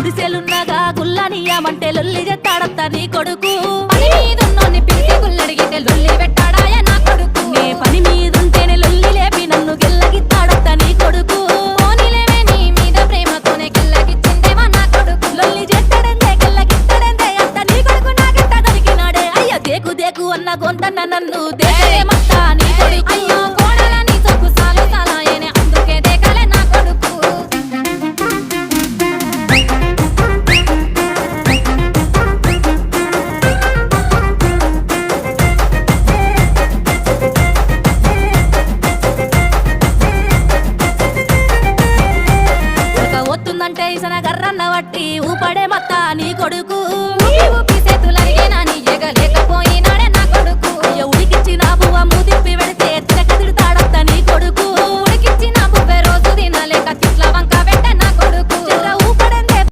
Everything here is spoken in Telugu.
గుడిసెలున్నగా గుల్లనియమంటే లొల్లి చెత్తాడంత నీ కొడుకు పని మీదున్నోని పిలిచి గుల్లడిగితే లొల్లి పెట్టాడాయ నా కొడుకు నే పని మీదుంటేనే లొల్లి లేపి నన్ను గిల్లగిత్తాడంత నీ కొడుకు పోనీలేవే నీ మీద ప్రేమతోనే గిల్లగిచ్చిందేవా నా కొడుకు లొల్లి చేస్తాడంతే గిల్లగిత్తాడంతే అంత నీ కొడుకు నాకెంత దొరికినాడే అయ్యో దేకు దేకు అన్న గొంతన్న నన్ను దేశమత్తా నీ కొడుకు అయ్యో కోడలని సొక్కు సాలు సాలాయనే అందుకే దేకాలే నా కొడుకు ఒత్తుందంటే ఇసన గర్రన్న వట్టి ఊపడే మత్తా నీ కొడుకు